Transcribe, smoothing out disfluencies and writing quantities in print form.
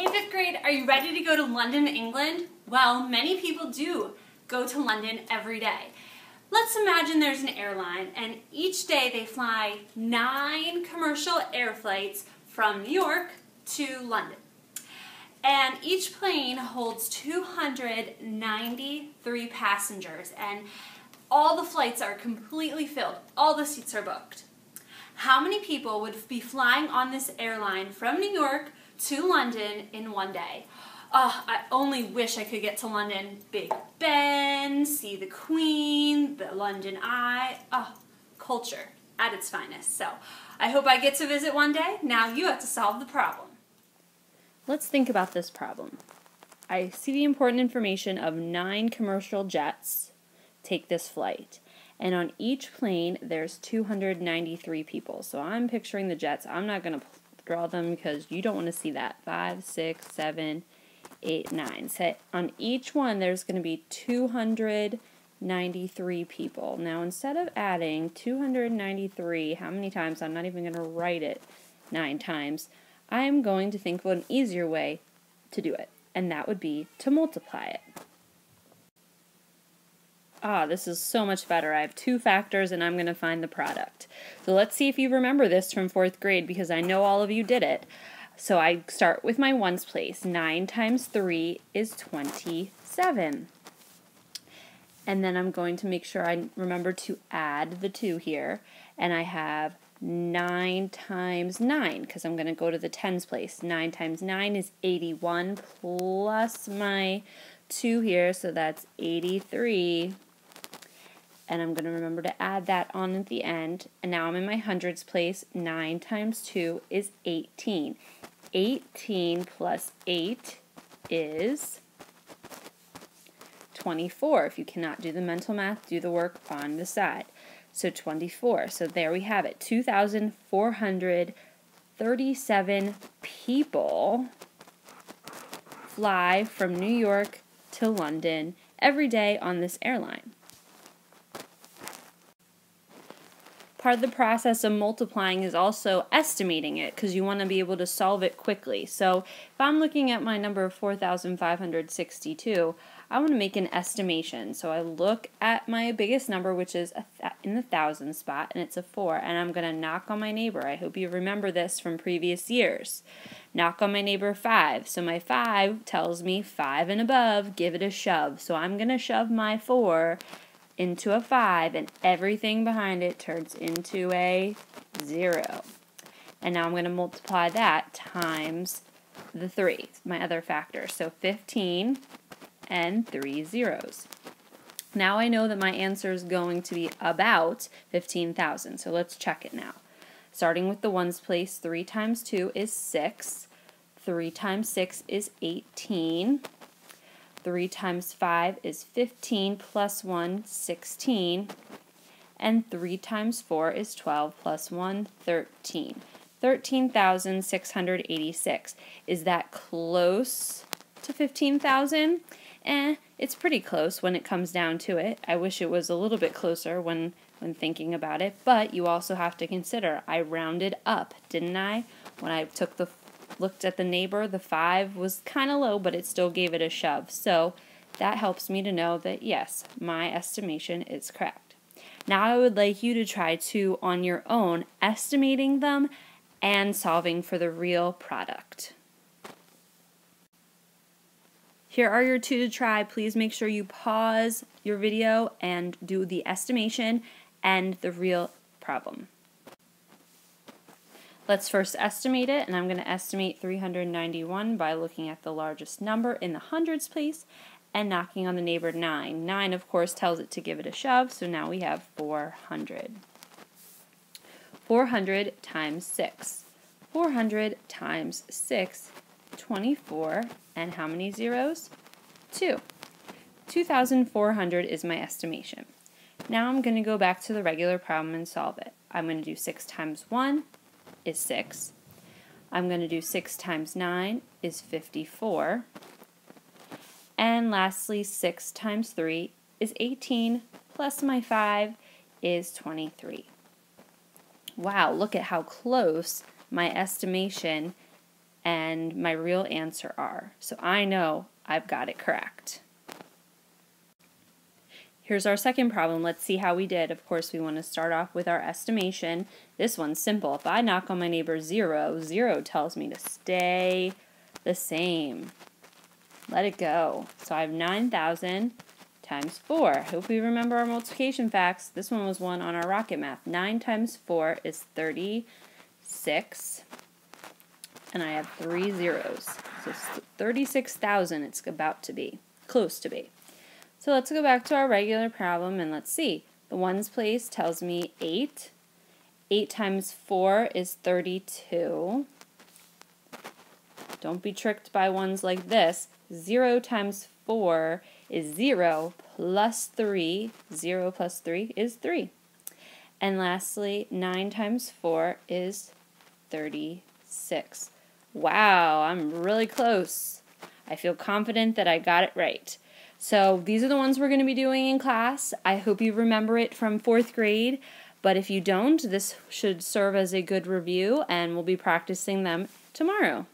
Hey 5th grade, are you ready to go to London, England? Well, many people do go to London every day. Let's imagine there's an airline and each day they fly 9 commercial air flights from New York to London. And each plane holds 293 passengers and all the flights are completely filled. All the seats are booked. How many people would be flying on this airline from New York to London in one day? Oh, I only wish I could get to London. Big Ben, see the Queen, the London Eye. Oh, culture at its finest. So I hope I get to visit one day. Now you have to solve the problem. Let's think about this problem. I see the important information of 9 commercial jets take this flight. And on each plane, there's 293 people. So I'm picturing the jets. I'm not going to draw them because you don't want to see that. 5, 6, 7, 8, 9. So on each one, there's going to be 293 people. Now, instead of adding 293, how many times? I'm not even going to write it 9 times. I'm going to think of an easier way to do it, and that would be to multiply it. This is so much better. I have 2 factors and I'm going to find the product. So let's see if you remember this from 4th grade because I know all of you did it. So I start with my ones place. 9 times 3 is 27. And then I'm going to make sure I remember to add the 2 here. And I have 9 times 9 because I'm going to go to the tens place. 9 times 9 is 81 plus my 2 here, so that's 83. And I'm going to remember to add that on at the end. And now I'm in my hundreds place. 9 times 2 is 18. 18 plus 8 is 24. If you cannot do the mental math, do the work on the side. So 24. So there we have it. 2,437 people fly from New York to London every day on this airline. Part of the process of multiplying is also estimating it because you want to be able to solve it quickly. So if I'm looking at my number of 4,562, I want to make an estimation. So I look at my biggest number, which is in the thousand spot, and it's a 4, and I'm going to knock on my neighbor. I hope you remember this from previous years. Knock on my neighbor 5. So my 5 tells me 5 and above, give it a shove. So I'm going to shove my 4 into a 5, and everything behind it turns into a 0. And now I'm going to multiply that times the 3, my other factor. So 15 and 3 zeros. Now I know that my answer is going to be about 15,000. So let's check it now. Starting with the ones place, 3 times 2 is 6. 3 times 6 is 18. 3 times 5 is 15 plus 1, 16. And 3 times 4 is 12 plus 1, 13. 13,686. Is that close to 15,000? It's pretty close when it comes down to it. I wish it was a little bit closer when thinking about it, but you also have to consider I rounded up, didn't I? When I looked at the neighbor, the 5 was kind of low, but it still gave it a shove. So that helps me to know that, yes, my estimation is correct. Now I would like you to try to, on your own, estimating them and solving for the real product. Here are your 2 to try. Please make sure you pause your video and do the estimation and the real problem. Let's first estimate it, and I'm going to estimate 391 by looking at the largest number in the hundreds place and knocking on the neighbor 9. 9, of course, tells it to give it a shove, so now we have 400. 400 times 6. 400 times 6, 24, and how many zeros? 2. 2,400 is my estimation. Now I'm going to go back to the regular problem and solve it. I'm going to do 6 times 1 is 6. I'm going to do 6 times 9 is 54. And lastly, 6 times 3 is 18, plus my 5 is 23. Wow, look at how close my estimation and my real answer are. So I know I've got it correct. Here's our second problem. Let's see how we did. Of course, we want to start off with our estimation. This one's simple. If I knock on my neighbor's 0, 0 tells me to stay the same. Let it go. So I have 9,000 times 4. Hope we remember our multiplication facts. This one was one on our rocket math. 9 times 4 is 36. And I have 3 zeros. So 36,000 it's about to be. Close to be. So let's go back to our regular problem and let's see. The ones place tells me 8. 8 times 4 is 32. Don't be tricked by ones like this. 0 times 4 is 0 plus 3. 0 plus 3 is 3. And lastly, 9 times 4 is 36. Wow, I'm really close. I feel confident that I got it right. So these are the ones we're going to be doing in class. I hope you remember it from 4th grade, but if you don't, this should serve as a good review, and we'll be practicing them tomorrow.